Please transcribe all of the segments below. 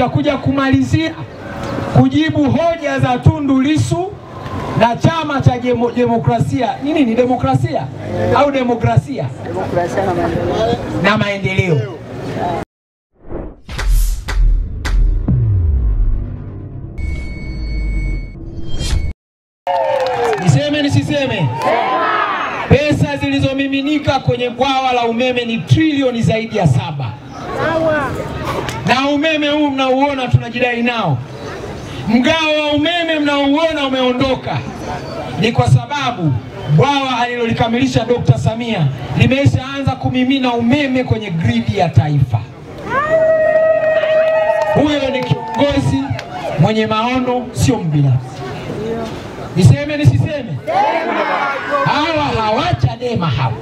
tutakuja kumalizia kujibu hoja za Tundu Lissu na chama cha demokrasia. Nini ni demokrasia au demokrasia? Demokrasia na maendeleo. Niseme nisiseme? Pesa zilizomiminika kwenye bwawa la umeme ni trilioni zaidi ya 7. Na umeme huu mnauona tunajidai nao. Mgao wa umeme mnauona umeondoka. Ni kwa sababu bwawa alilolikamilisha Dr. Samia limeshaanza kumimina umeme kwenye gridi ya taifa. Huyo ni kiongozi mwenye maono, sio mbinafsi. Niseme nisiseme? Hawa hawachadema hawa.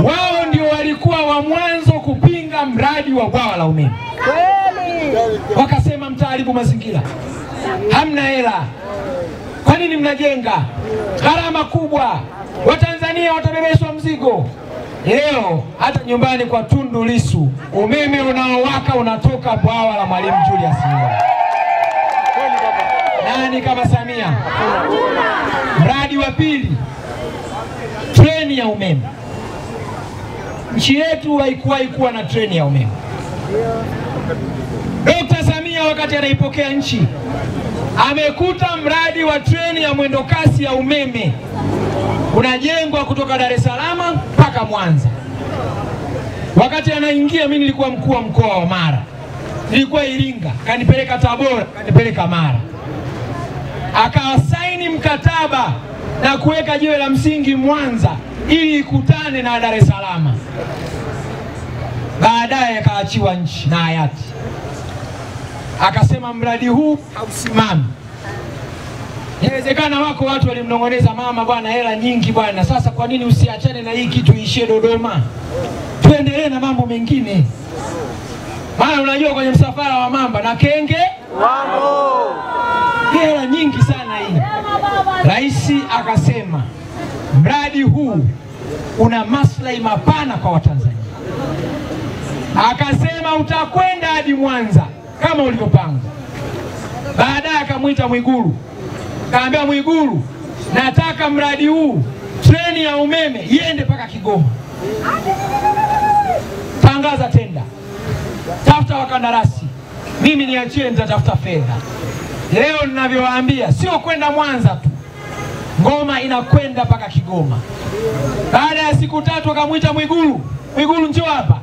Wao ndio walikuwa wa mwanzo kupinga mradi wa bwawa la umeme. Wakasema mtaharibu mazingira. Hamna hela. Kwa nini mnajenga? Gharama kubwa. Watanzania watabebeshwa mzigo. Leo hata nyumbani kwa Tundu Lissu umeme unaowaka unatoka bwawa la Mwalimu Julius Nyerere. Nani kama Samia? Mradi wa pili, treni ya umeme. Nchi yetu haikuwahi kuwa na treni ya umeme. Dr. Samia wakati anaipokea nchi amekuta mradi wa treni ya mwendo kasi ya umeme unajengwa kutoka Dar es Salaam mpaka Mwanza. Wakati anaingia mimi nilikuwa mkuu wa mkoa wa Mara. Nilikuwa Iringa, kanipeleka Tabora, kanipeleka Mara. Akasaini mkataba na kuweka jiwe la msingi Mwanza ili ikutane na Dar es Salaam. Baadaye akaachiwa nchi na hayati. Akasema mradi huu hausimami. Inawezekana wako watu walimnongoneza mama, bwana hela nyingi bwana, sasa kwa nini usiachane na hii kitu ishie Dodoma? Tuendelee na mambo mengine. Maana unajua kwenye msafara wa mamba na kenge wamo. Hela nyingi sana hii. Rais akasema mradi huu una maslahi mapana kwa Watanzania. Akasema utakwenda hadi Mwanza kama ulivyopanga. Baadaye akamuita Mwigulu. Kaambia Mwigulu, nataka mradi huu treni ya umeme iende mpaka Kigoma. Tangaza tenda. Tafuta wakandarasi. Mimi niachie nitatafuta fedha. Leo ninavyowaambia sio kwenda Mwanza tu. Ngoma inakwenda mpaka Kigoma. Baada ya siku 3 akamuita Mwigulu. Mwigulu njoo hapa.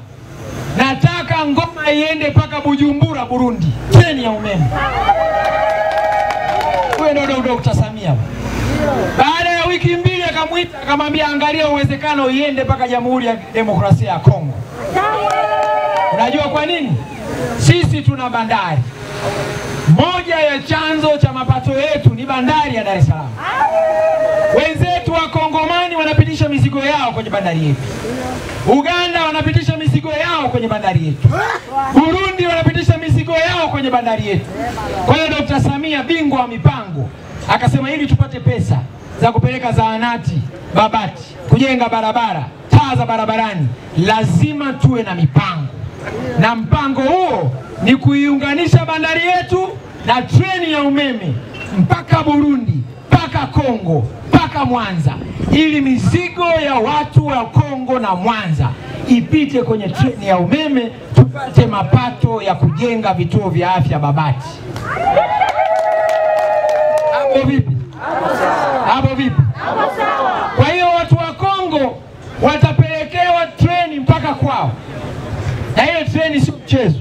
Nataka ngoma iende mpaka Bujumbura Burundi. Treni ya umeme. Huyo ndio Dr. Samia. Baada ya wiki 2 akamuita akamwambia angalia uwezekano iende mpaka Jamhuri ya Demokrasia ya Kongo. Unajua kwa nini? Sisi tuna bandari. Moja ya chanzo cha mapato yetu ni bandari ya Dar es Salaam. Wenzetu wa Kongomani wanapitisha mizigo yao kwenye bandari yetu. Uganda wanapitisha mizigo yao kwenye bandari yetu. Burundi wanapitisha mizigo yao kwenye bandari yetu. Kwa hiyo Dr. Samia bingwa wa mipango akasema ili tupate pesa za kupeleka zahanati Babati, kujenga barabara, taa za barabarani, lazima tuwe na mipango. Na mpango huo ni kuiunganisha bandari yetu na treni ya umeme mpaka Burundi, mpaka Kongo, mpaka Mwanza, ili mizigo ya watu wa Kongo na Mwanza ipite kwenye treni ya umeme, tupate mapato ya kujenga vituo vya afya Babati. Hapo vipi? Hapo vipi? Kwa hiyo watu wa Kongo watapelekewa treni mpaka kwao. Na hiyo treni sio mchezo.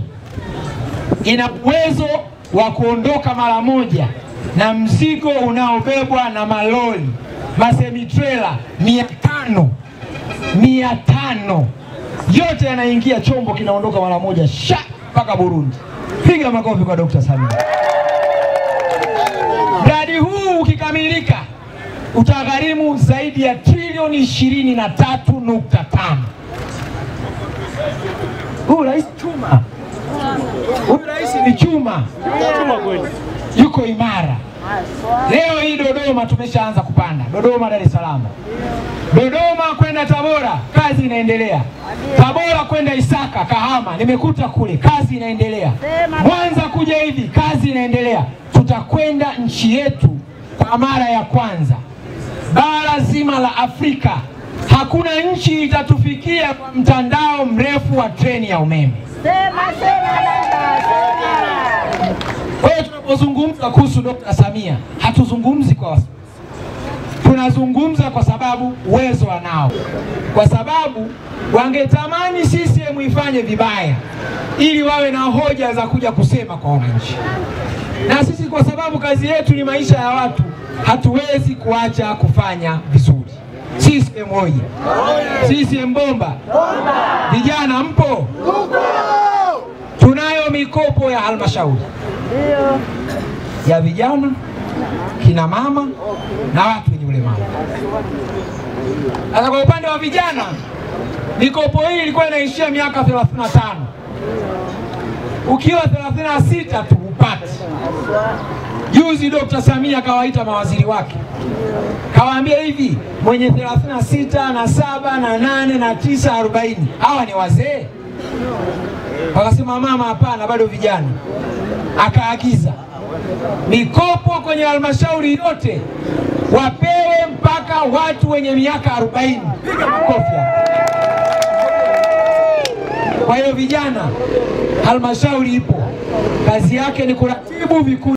Ina uwezo wa kuondoka mara moja na mzigo unaobebwa na malori, masemitrela 500 yote yanaingia, chombo kinaondoka mara moja mpaka Burundi. Piga makofi kwa Dr. Samia. Mradi huu ukikamilika utagharimu zaidi ya trilioni 23.5. Huyu rais chuma. Huyu rais ni chuma. Chuma kweli. yuko imara. Leo hii Dodoma tumeshaanza kupanda. Dodoma Dar es Salaam. Dodoma kwenda Tabora, kazi inaendelea. Tabora kwenda Isaka, Kahama, nimekuta kule, kazi inaendelea. Mwanza kuja hivi, kazi inaendelea. Tutakwenda nchi yetu kwa mara ya kwanza bara zima la Afrika. Hakuna nchi itatufikia kwa mtandao mrefu wa treni ya umeme. Kwa hiyo tunapozungumza kuhusu Dr. Samia, hatuzungumzi kwa wasiwasi. Tunazungumza kwa sababu uwezo wanao. Kwa sababu wangetamani CCM ifanye vibaya ili wawe na hoja za kuja kusema kwa wananchi. Na sisi kwa sababu kazi yetu ni maisha ya watu, hatuwezi kuacha kufanya vizuri. CCM hoye. CCM bomba. Vijana mpo? Tunayo mikopo ya halmashauri. Ya vijana, kina mama na watu wenye ulemavu. Sasa kwa upande wa vijana, mikopo hii ilikuwa inaishia miaka 35. Ukiwa 36 tu upate. Juzi Dr. Samia kawaita mawaziri wake. Kawaambia hivi, mwenye 36 na 7 na 8 na 9 40, hawa ni wazee? Wakasema mama hapana, bado vijana. Akaagiza mikopo kwenye halmashauri yote wapewe mpaka watu wenye miaka 40. Piga makofi. Kwa hiyo vijana, halmashauri ipo. Kazi yake ni kuratibu vikundi.